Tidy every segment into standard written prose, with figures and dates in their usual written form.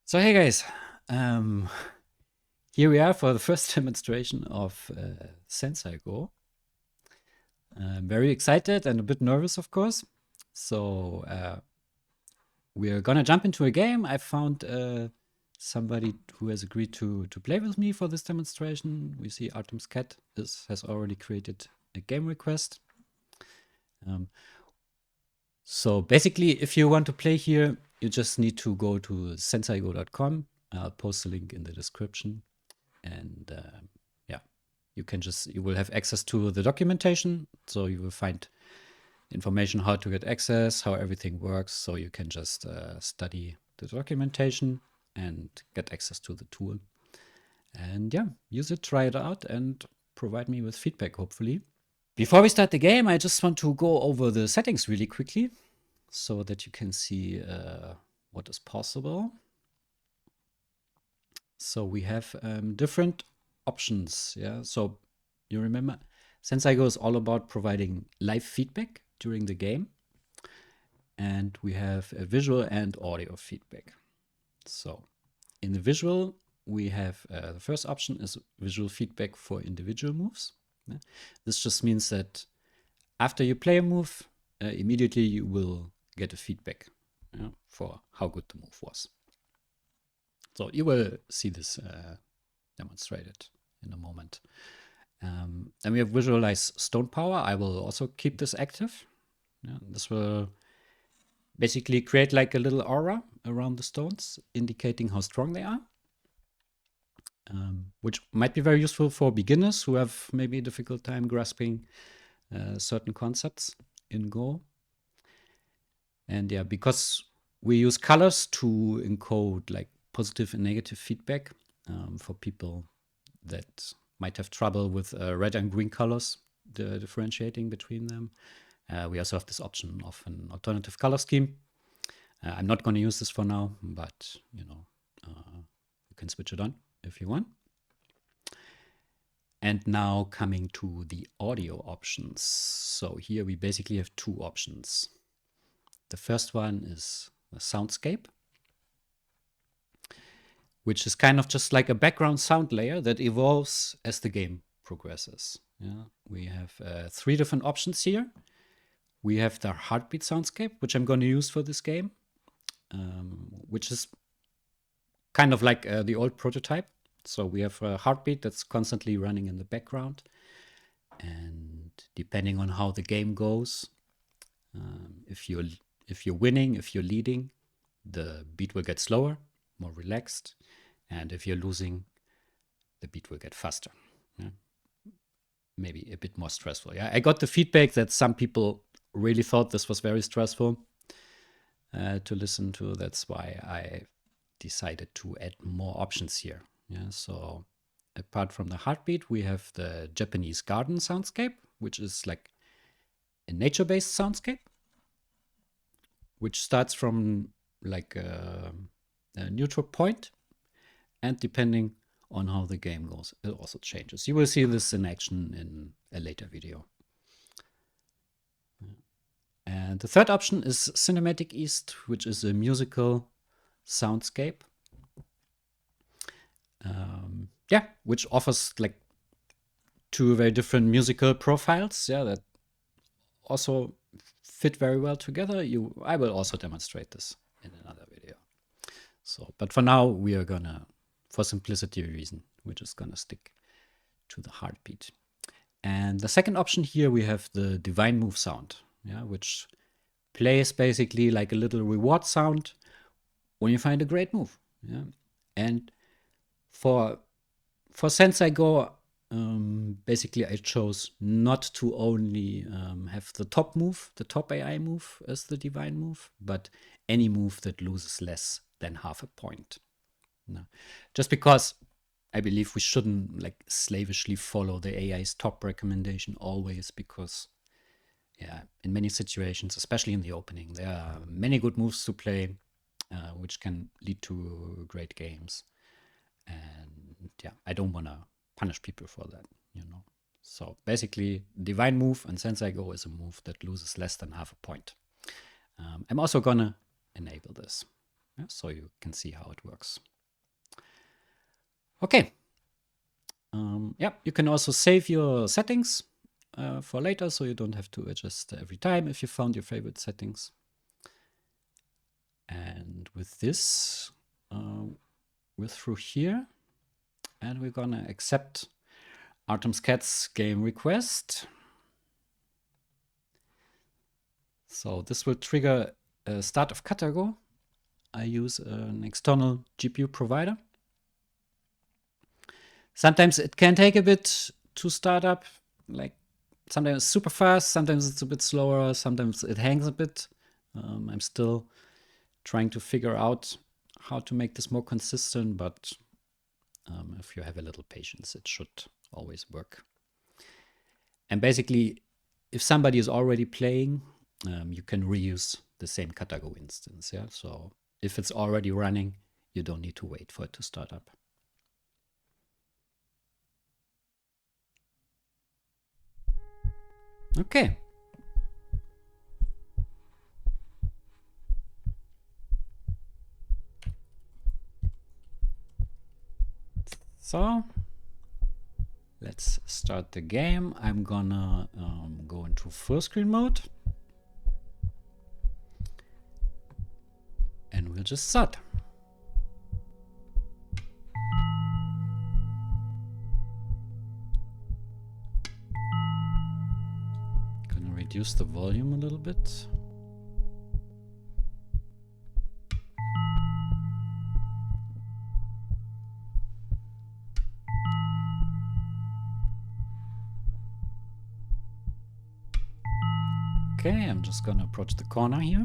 So hey guys, um, here we are for the first demonstration of SensAI Go. I'm very excited and a bit nervous, of course. So we're gonna jump into a game. I found somebody who has agreed to play with me for this demonstration. We see Artem's cat has already created a game request. Um, so basically, if you want to play here, you just need to go to sensaigo.com. I'll post the link in the description. And yeah, you will have access to the documentation. So you will find information how to get access, how everything works. So you can just study the documentation and get access to the tool. And yeah, use it, try it out, and provide me with feedback, hopefully. Before we start the game, I just want to go over the settings really quickly so that you can see what is possible. So we have different options. Yeah. So you remember, SensAI Go is all about providing live feedback during the game. And we have a visual and audio feedback. So in the visual, we have the first option is visual feedback for individual moves. Yeah. This just means that after you play a move, immediately you will get a feedback for how good the move was. So you will see this demonstrated in a moment. And we have visualize stone power. I will also keep this active. Yeah, this will basically create like a little aura around the stones, indicating how strong they are, which might be very useful for beginners who have maybe a difficult time grasping certain concepts in Go. And yeah, because we use colors to encode like positive and negative feedback for people that might have trouble with red and green colors, the differentiating between them. We also have this option of an alternative color scheme. I'm not going to use this for now, but you can switch it on if you want. And now coming to the audio options. So here we basically have two options. The first one is the soundscape, which is kind of just like a background sound layer that evolves as the game progresses. Yeah, we have three different options here. We have the heartbeat soundscape, which I'm going to use for this game, which is kind of like the old prototype. So we have a heartbeat that's constantly running in the background. And depending on how the game goes, if you're winning, if you're leading, the beat will get slower, more relaxed. And if you're losing, the beat will get faster. Yeah? Maybe a bit more stressful. Yeah, I got the feedback that some people really thought this was very stressful to listen to. That's why I decided to add more options here. Yeah, so apart from the heartbeat, we have the Japanese garden soundscape, which is like a nature-based soundscape, which starts from like a neutral point, and depending on how the game goes, it also changes. You will see this in action in a later video. And the third option is Cinematic East, which is a musical soundscape. Yeah, which offers like two very different musical profiles. Yeah, that also fit very well together. I will also demonstrate this in another video. So, but for now, we are gonna, for simplicity reason, we're just gonna stick to the heartbeat. And the second option here, we have the divine move sound, yeah, which plays basically like a little reward sound when you find a great move. Yeah, and for SensAI Go, basically I chose not to only have the top move, the top AI move as the divine move, but any move that loses less than half a point. No. Just because I believe we shouldn't like slavishly follow the AI's top recommendation always, because yeah, in many situations, especially in the opening, there are many good moves to play, which can lead to great games. And yeah, I don't want to punish people for that, So basically, divine move and SensAI Go is a move that loses less than half a point. I'm also gonna enable this. Yeah, so you can see how it works. Okay. Yeah, you can also save your settings for later, so you don't have to adjust every time if you found your favorite settings. And with this, we're through here, and we're gonna accept Artem's Cat's game request. So this will trigger a start of Katago. I use an external GPU provider. Sometimes it can take a bit to start up, like sometimes it's super fast, sometimes it's a bit slower, sometimes it hangs a bit. I'm still trying to figure out how to make this more consistent, but if you have a little patience, it should always work. And basically, if somebody is already playing, you can reuse the same Katago instance. Yeah, so if it's already running, you don't need to wait for it to start up. Okay. So let's start the game. I'm gonna go into full screen mode. And we'll just start. Gonna reduce the volume a little bit. Okay, I'm just gonna approach the corner here.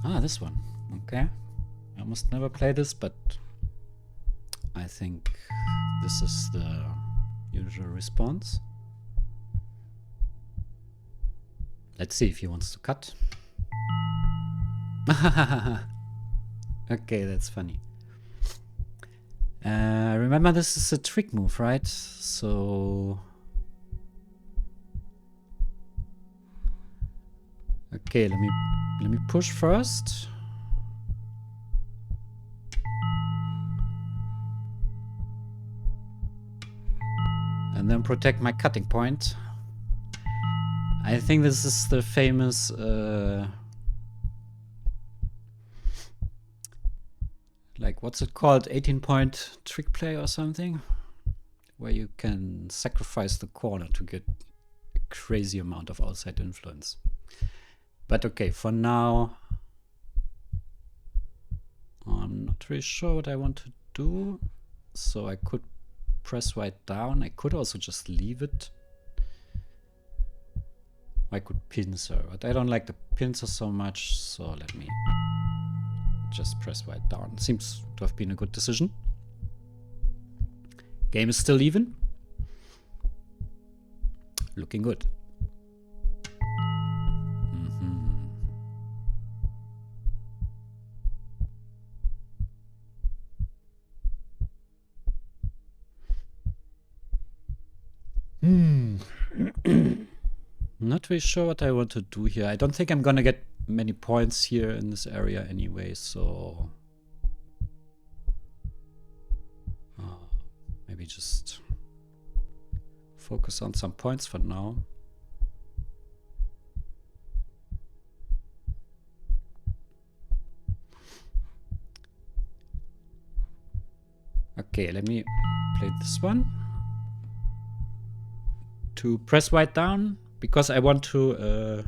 Ah, this one. Okay. I almost never play this, but I think this is the usual response. Let's see if he wants to cut. Okay, that's funny. Remember, this is a trick move, right? So... Okay, let me push first. And then protect my cutting point. I think this is the famous like, what's it called? 18-point trick play or something? Where you can sacrifice the corner to get a crazy amount of outside influence. But okay, for now, I'm not really sure what I want to do. So I could press right down. I could also just leave it. I could pincer, but I don't like the pincer so much, so let me just press right down. Seems to have been a good decision. Game is still even. Looking good. Not really sure what I want to do here. I don't think I'm gonna get many points here in this area anyway, so maybe just focus on some points for now. Okay, let me play this one. To press right down, because I want to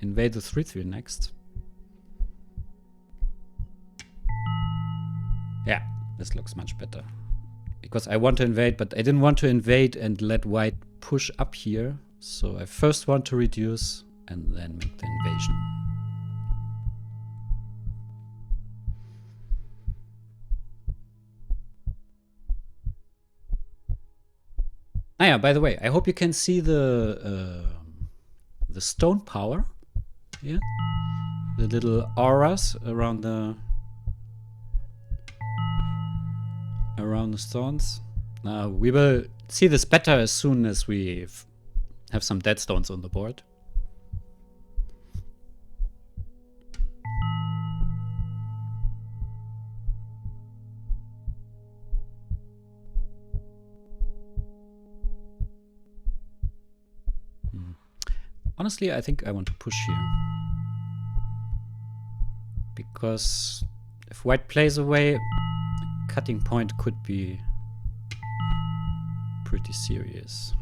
invade the 3-3 next. Yeah, this looks much better. Because I want to invade, but I didn't want to invade and let white push up here. So I first want to reduce and then make the invasion. Ah yeah, by the way, I hope you can see the stone power here. The little auras around the stones. Now we will see this better as soon as we have some dead stones on the board. Honestly, I think I want to push here. Because if white plays away, a cutting point could be pretty serious.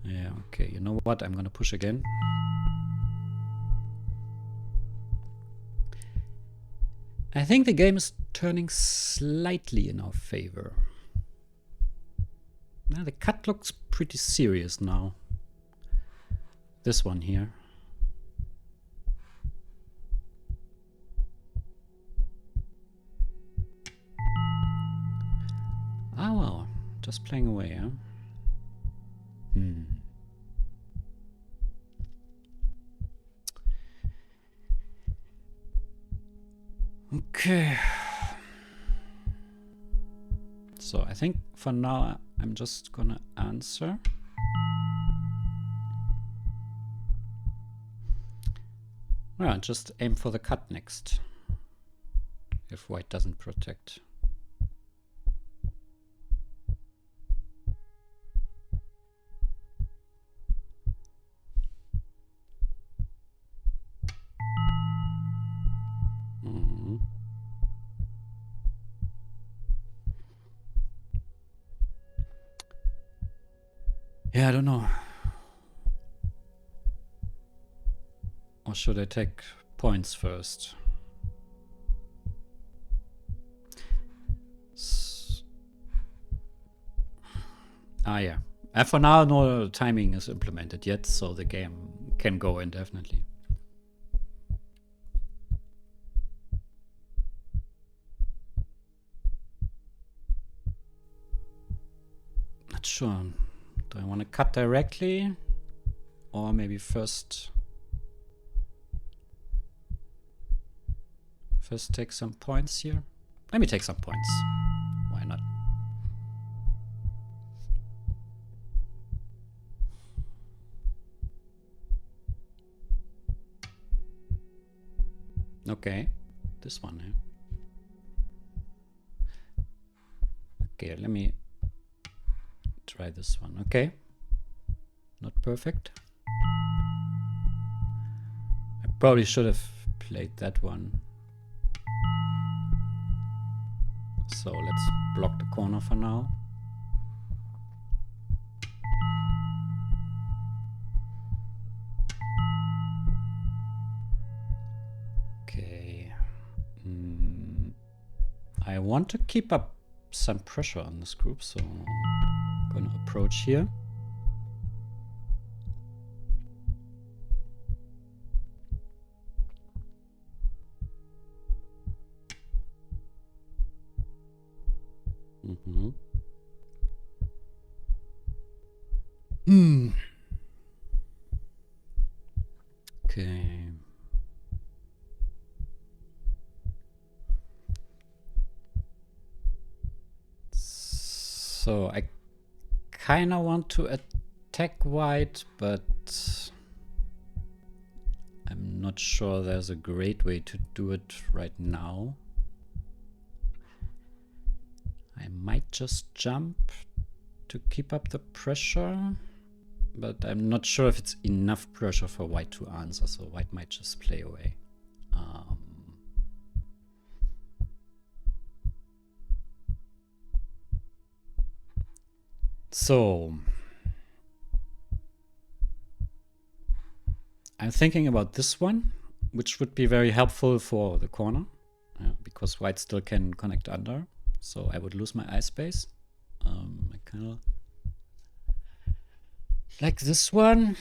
Yeah, okay, you know what? I'm gonna push again. I think the game is turning slightly in our favor. Now the cut looks pretty serious now. This one here. Ah well, just playing away, huh? Okay. So I think for now I'm just gonna answer. Well, just aim for the cut next. If white doesn't protect. Yeah, I don't know. Or should I take points first? Yeah. For now, no timing is implemented yet, so the game can go indefinitely. Not sure. Do I want to cut directly? Or maybe first take some points here? Let me take some points. Why not? Okay, this one here. Okay, let me try this one. Okay, not perfect. I probably should have played that one. So let's block the corner for now. Okay. I want to keep up some pressure on this group, so I'm going to approach here. Okay. So I kind of want to attack white, but I'm not sure there's a great way to do it right now. I might just jump to keep up the pressure, but I'm not sure if it's enough pressure for white to answer, so white might just play away. So I'm thinking about this one, which would be very helpful for the corner, because white still can connect under, so I would lose my eye space. I kind of like this one,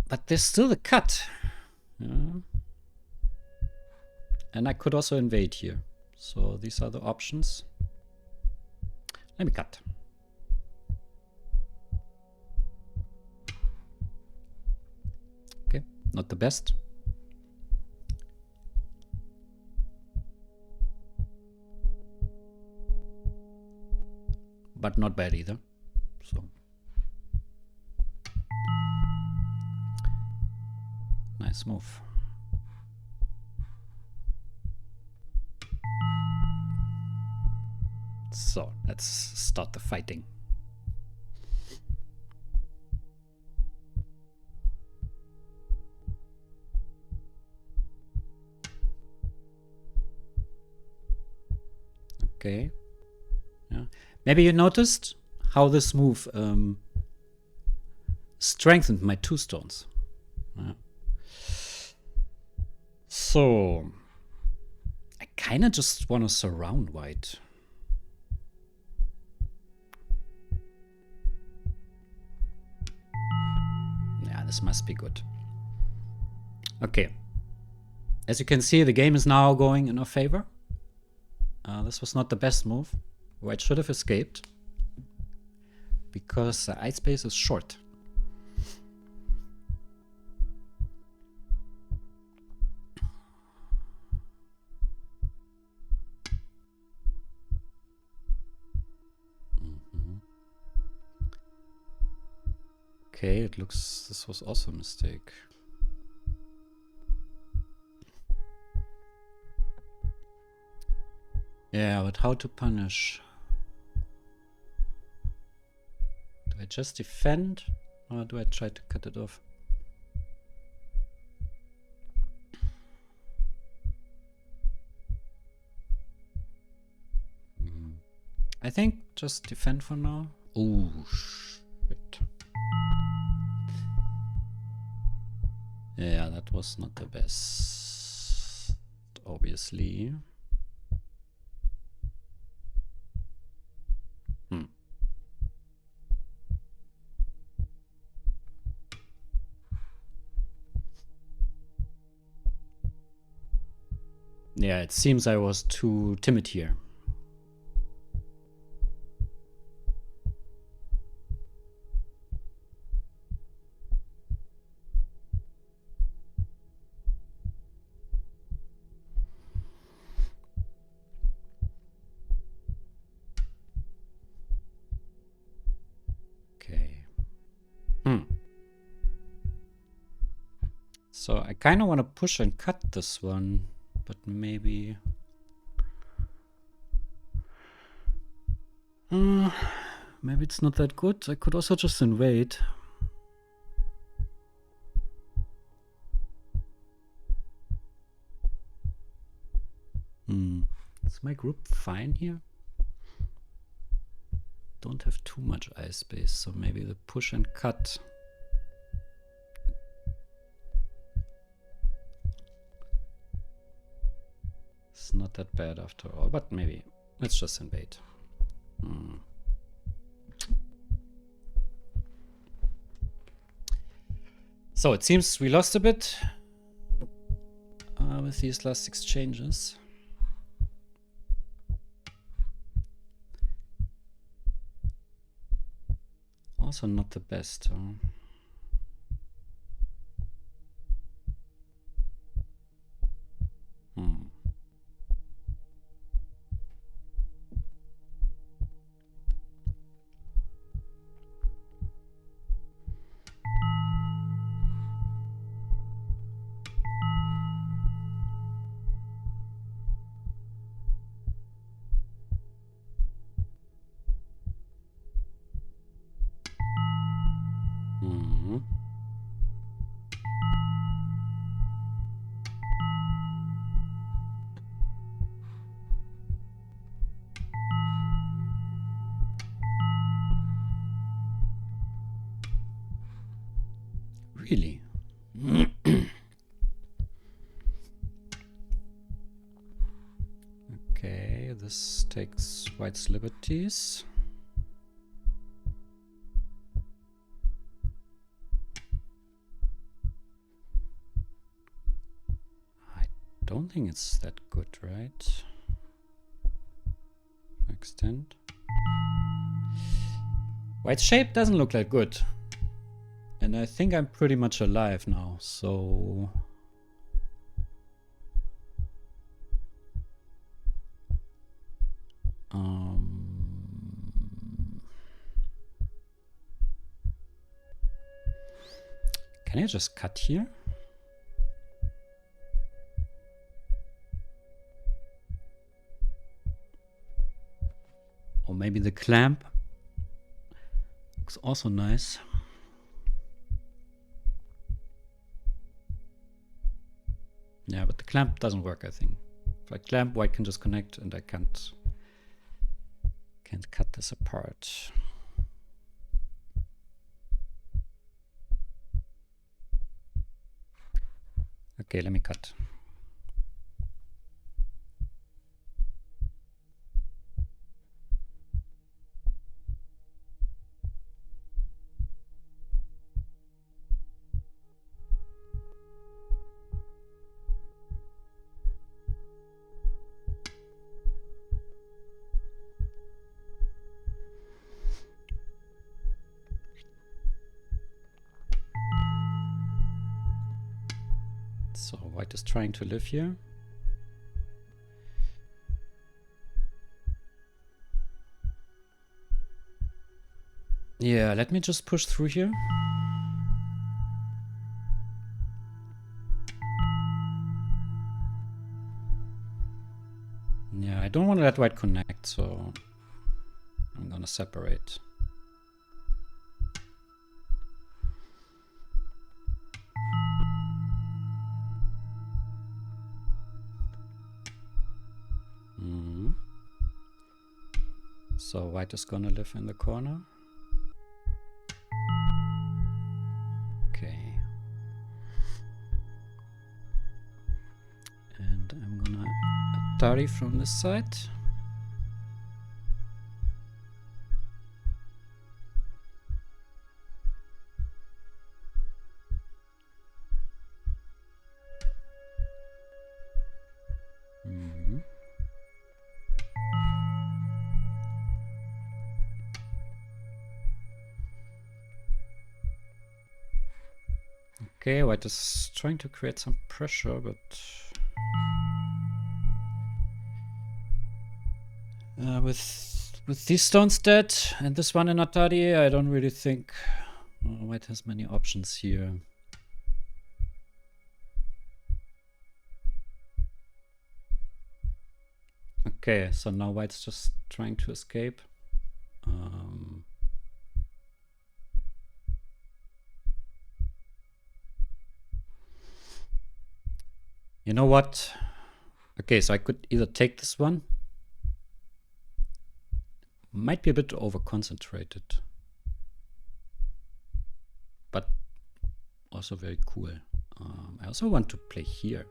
but there's still a cut. And I could also invade here. So these are the options. Let me cut. Okay, not the best. but not bad either. So nice move. So let's start the fighting. Okay. Yeah. Maybe you noticed how this move strengthened my 2 stones. Yeah. So I kind of just want to surround white. Yeah, this must be good. Okay. As you can see, the game is now going in our favor. This was not the best move. White should have escaped because the ice space is short. Okay, it looks this was also a mistake. Yeah, but how to punish? Do I just defend or do I try to cut it off? I think just defend for now. Oh, shit. Yeah, that was not the best, obviously. Yeah, it seems I was too timid here. Okay. So I kind of want to push and cut this one, but maybe... maybe it's not that good. I could also just invade. Is my group fine here? Don't have too much ice space, so maybe the push and cut. It's not that bad after all, but maybe let's just invade. So it seems we lost a bit with these last exchanges. Also not the best. Really? Okay, this takes white's liberties. I don't think it's that good, right? Extend. White's shape doesn't look that good. And I think I'm pretty much alive now, so... Can I just cut here? Or maybe the clamp looks also nice. Yeah, but the clamp doesn't work, I think. If I clamp, white can just connect, and I can't cut this apart. Okay, let me cut. So white is trying to live here. Yeah, let me just push through here. Yeah, I don't want to let white connect, so I'm gonna separate. So white is gonna live in the corner. Okay. And I'm gonna Atari from this side. Okay, white is trying to create some pressure, but with these stones dead and this one in Atari, I don't really think white has many options here. Okay, so now white's just trying to escape. You know what? Okay, so I could either take this one. Might be a bit over-concentrated. But also very cool. I also want to play here.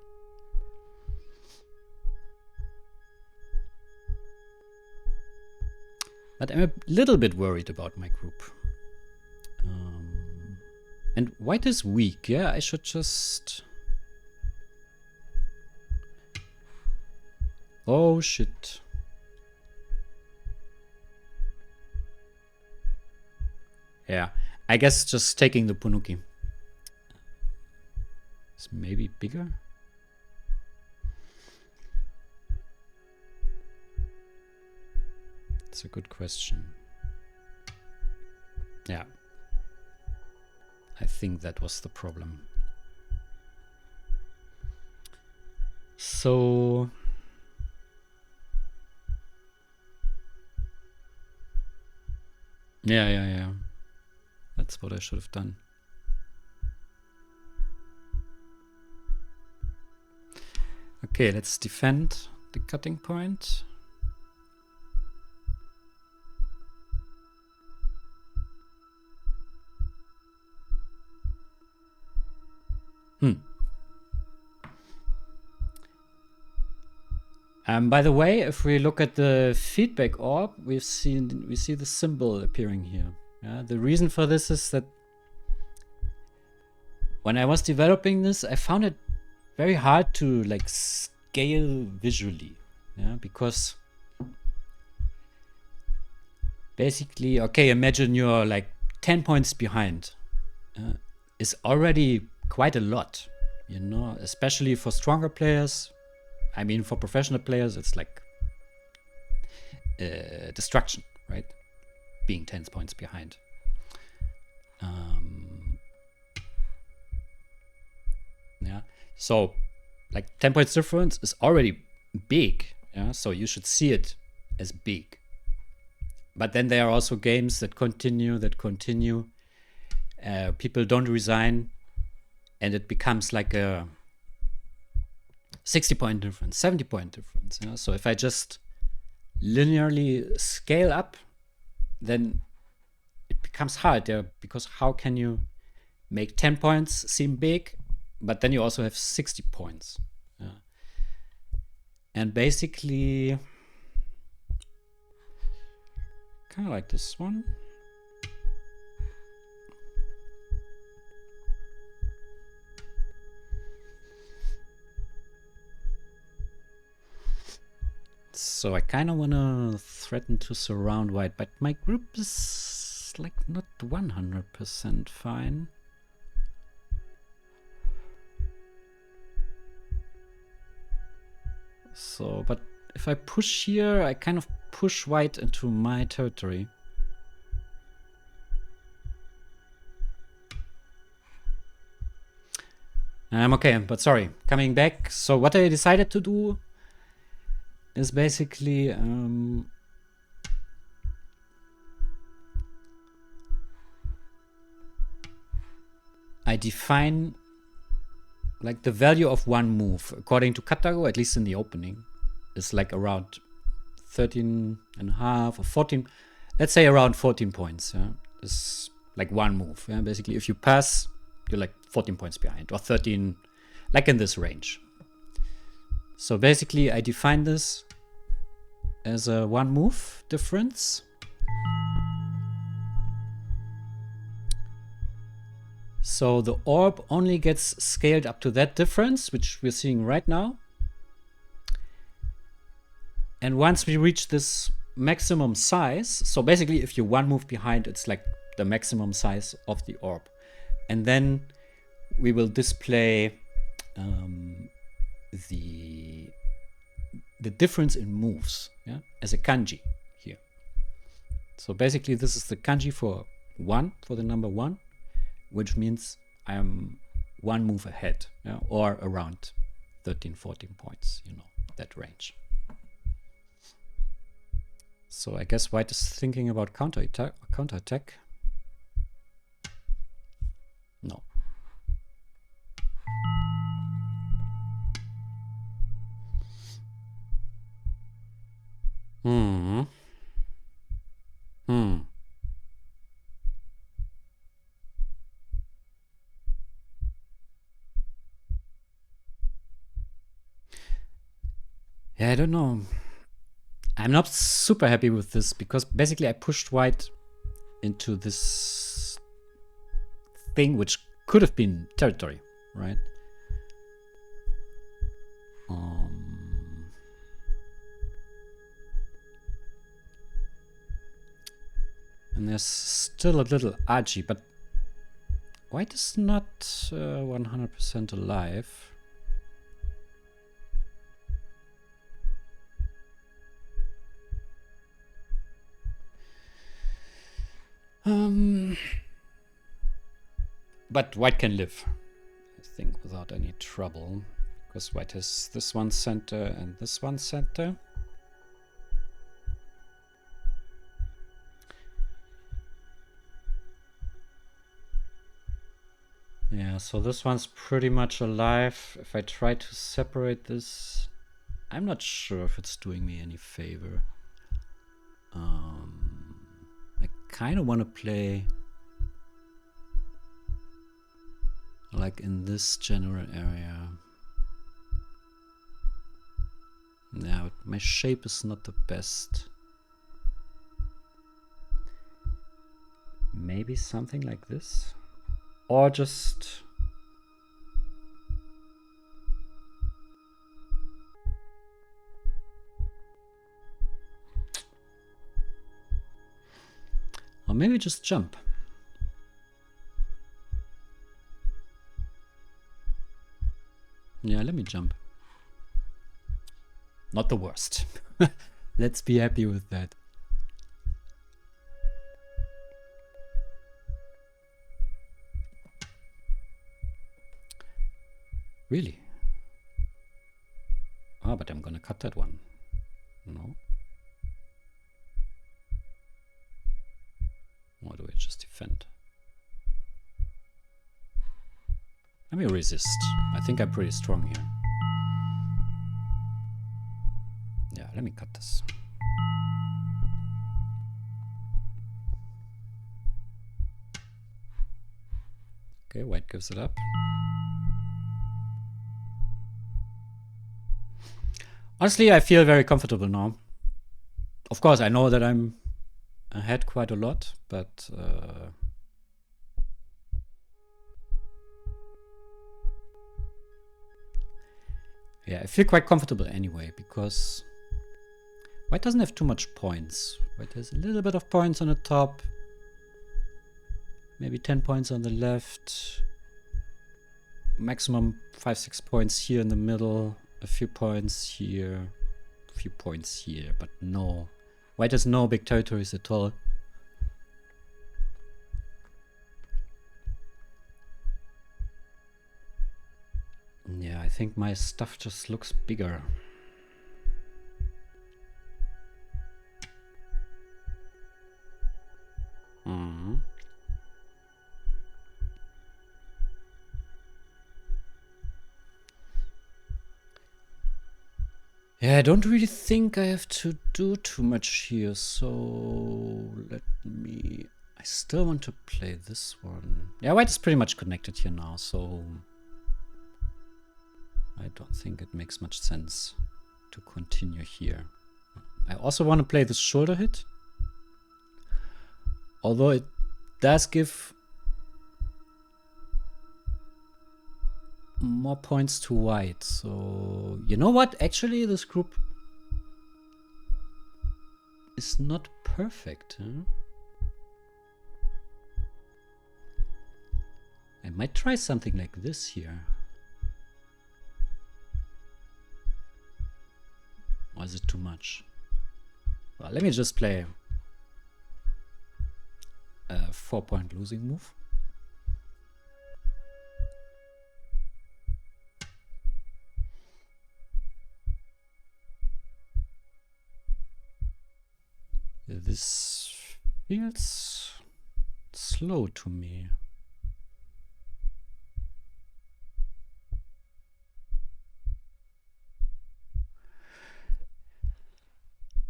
But I'm a little bit worried about my group. And white is weak, yeah? I should just... Oh, shit. Yeah, I guess just taking the Punuki. It's maybe bigger? That's a good question. Yeah. I think that was the problem. So... Yeah. That's what I should have done. Okay, let's defend the cutting point. By the way, if we look at the feedback orb, we see the symbol appearing here. Yeah, the reason for this is that when I was developing this, I found it very hard to like scale visually. Yeah, because basically, okay, imagine you're like 10 points behind. Is already quite a lot, you know, especially for stronger players. I mean, for professional players, it's like destruction, right? Being 10 points behind. So like 10 points difference is already big. Yeah, so you should see it as big. But then there are also games that continue. People don't resign, and it becomes like a 60-point difference, 70-point difference. Yeah? So if I just linearly scale up, then it becomes hard there, because how can you make 10 points seem big, but then you also have 60 points? Yeah. And basically, kind of like this one. So I kind of want to threaten to surround white, but my group is like not 100% fine. So, but if I push here, I kind of push white into my territory. I'm okay, but sorry, coming back. So what I decided to do is basically I define like the value of one move according to Katago, at least in the opening, is like around 13 and a half or 14. Let's say around 14 points. Yeah, is like one move. Yeah, basically, if you pass, you're like 14 points behind, or 13, like in this range. So basically, I define this as a one move difference. So the orb only gets scaled up to that difference, which we're seeing right now. And once we reach this maximum size, so basically if you're one move behind, it's like the maximum size of the orb. And then we will display the difference in moves, yeah, as a kanji here. So basically this is the kanji for one, for the number one, which means I'm one move ahead, yeah, or around 13, 14 points, you know, that range. So I guess white is thinking about counterattack. No. Yeah, I don't know. I'm not super happy with this, because basically I pushed white into this thing which could have been territory, right? And there's still a little Aji, but white is not 100% alive. But white can live, I think, without any trouble, because white has this one center and this one center. Yeah, so this one's pretty much alive. If I try to separate this, I'm not sure if it's doing me any favor. I kind of want to play like in this general area. Yeah, my shape is not the best. Maybe something like this? Or just... Or maybe just jump. Yeah, let me jump. Not the worst. Let's be happy with that. Really? Ah, but I'm gonna cut that one. No. Or do I just defend? Let me resist. I think I'm pretty strong here. Yeah, let me cut this. Okay, white gives it up. Honestly, I feel very comfortable now. Of course, I know that I'm ahead quite a lot, but yeah, I feel quite comfortable anyway, because white doesn't have too much points. White has a little bit of points on the top, maybe 10 points on the left, maximum 5-6 points here in the middle, a few points here, a few points here, but no. White has no big territories at all. Yeah, I think my stuff just looks bigger. Yeah, I don't really think I have to do too much here, so let me... I still want to play this one. Yeah, white is pretty much connected here now, so I don't think it makes much sense to continue here. I also want to play this shoulder hit, although it does give more points to white. So you know what? Actually, this group is not perfect. Huh? I might try something like this here. Or is it too much? Well, let me just play a 4-point losing move. This feels slow to me.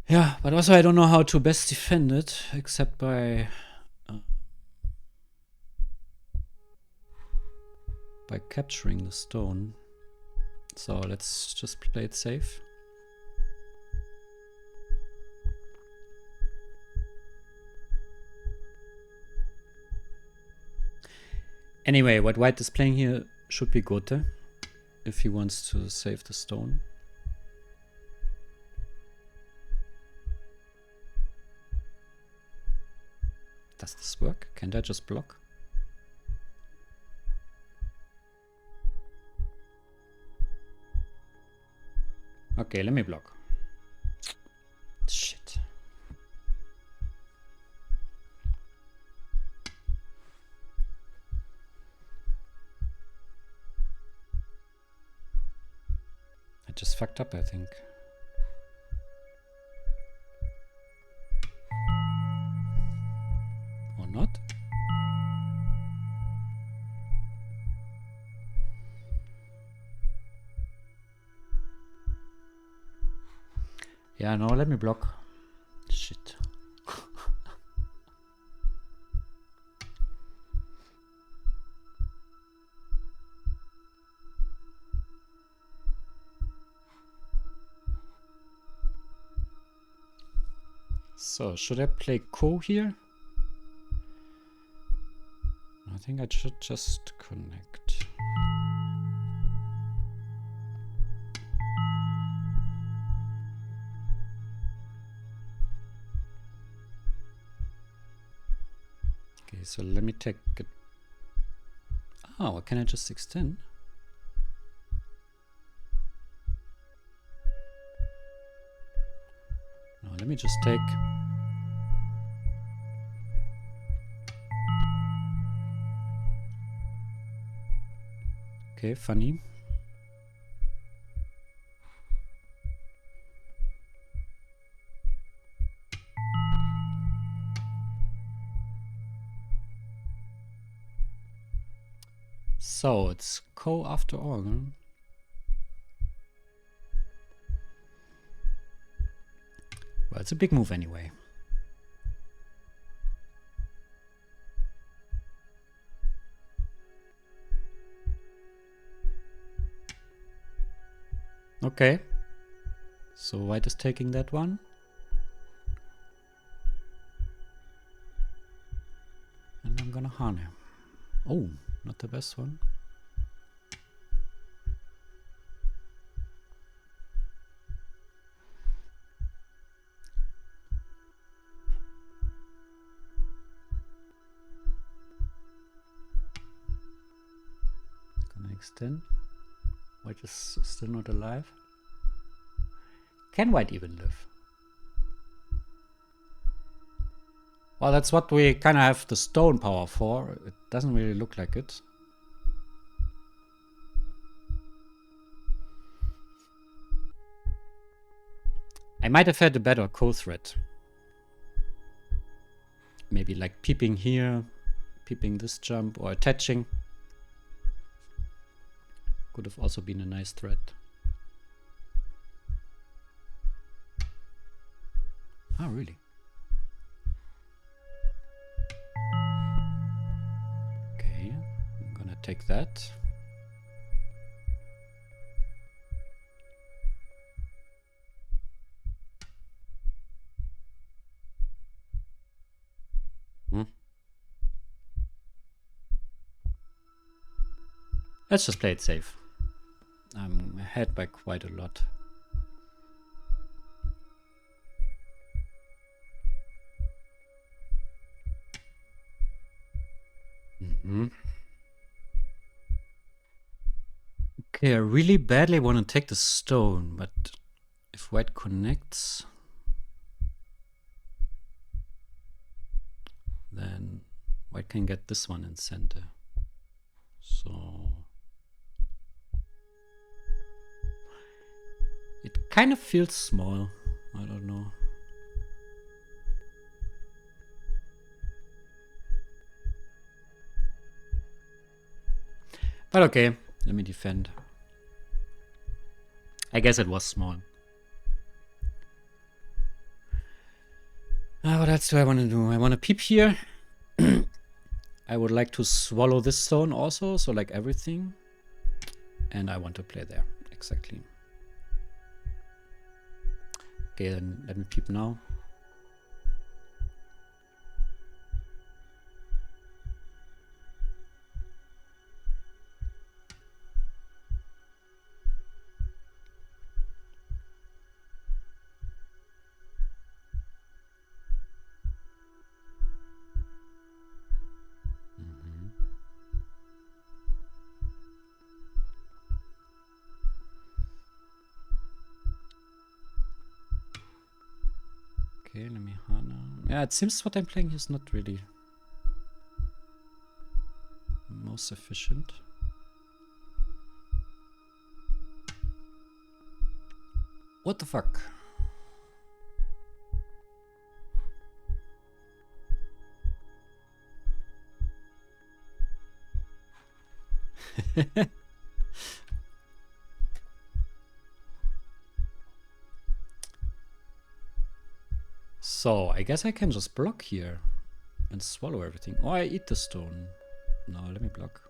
Yeah, but also I don't know how to best defend it, except by capturing the stone. So let's just play it safe. Anyway, what white is playing here should be Gote, if he wants to save the stone. Does this work? Can I just block? Okay, let me block. Shit. I just fucked up, I think. Or not? Yeah, no, let me block. Shit. So, should I play Ko here? I think I should just connect. Okay, so let me take it. Oh, can I just extend? No, let me just take. Okay, funny. So it's Go after all. Huh? Well, it's a big move anyway. Okay. So white is taking that one. And I'm gonna Hane. Oh, not the best one. Gonna extend. White is still not alive. Can white even live? Well, that's what we kind of have the stone power for. It doesn't really look like it. I might have had a better co-thread. Maybe like peeping here, peeping this jump, or attaching. Could have also been a nice thread. Oh, really? Okay, I'm gonna take that. Let's just play it safe. I'm ahead by quite a lot. Okay, I really badly want to take the stone, but if white connects, then white can get this one in center. So it kind of feels small. I don't know. But okay, let me defend. I guess it was small. What else do I want to do? I want to peep here. I would like to swallow this stone also, so like everything. And I want to play there, exactly. Okay, then let me peep now. Okay, let me Hana. Yeah, it seems what I'm playing is not really most efficient. What the fuck? So, I guess I can just block here and swallow everything. Oh, I eat the stone. No, let me block.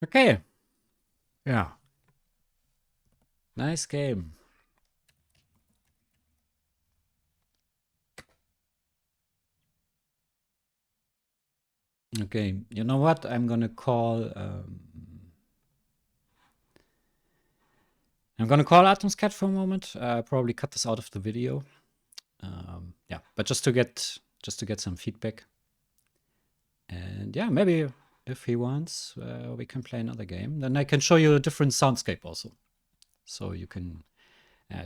Okay. Yeah. Nice game. Okay, you know what? I'm gonna call I'm gonna call AtomsCat for a moment. Probably cut this out of the video. Yeah, but just to get some feedback. And yeah, maybe if he wants, we can play another game. Then I can show you a different soundscape also, so you can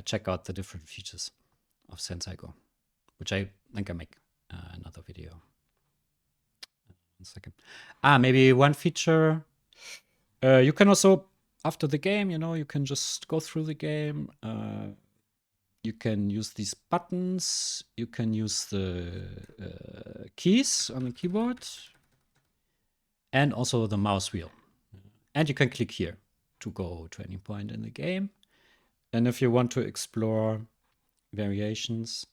check out the different features of SensAI Go, which I think I make another video. 1 second. Maybe one feature. You can also, after the game, you can just go through the game. You can use these buttons. You can use the keys on the keyboard. And also the mouse wheel. And you can click here to go to any point in the game. And if you want to explore variations,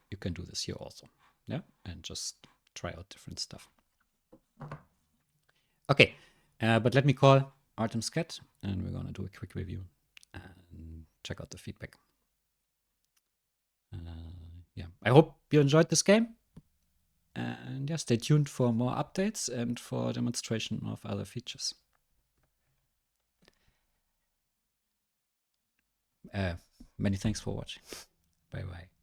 you can do this here also. Yeah, and just try out different stuff. Okay, but let me call AtomsCat, and we're gonna do a quick review and check out the feedback. Yeah, I hope you enjoyed this game. And yeah, stay tuned for more updates and for demonstration of other features. Many thanks for watching. Bye bye.